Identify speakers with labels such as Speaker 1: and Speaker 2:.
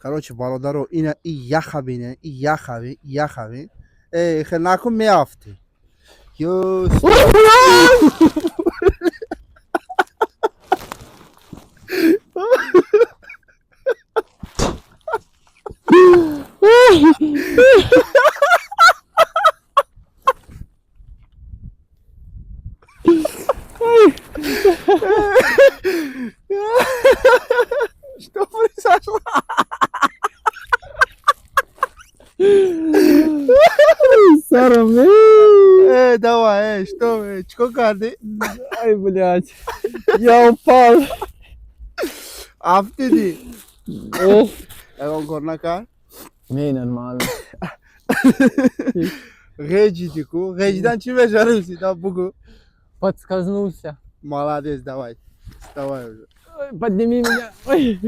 Speaker 1: Короче, Володаро, и яхабине, и яхави. Хернаку меафти. Йо, что произошло?
Speaker 2: Сарам,
Speaker 1: Давай, что, чкокарды?
Speaker 2: ай, блядь, я упал.
Speaker 1: Афтиди.
Speaker 2: Ох.
Speaker 1: Эго корнака.
Speaker 2: Не, нормально.
Speaker 1: Речитику. Речидан чime жаруси, да, бугу.
Speaker 2: Подскользнулся.
Speaker 1: Молодец, давай. Вставай уже.
Speaker 2: Ой, подними меня. Ой.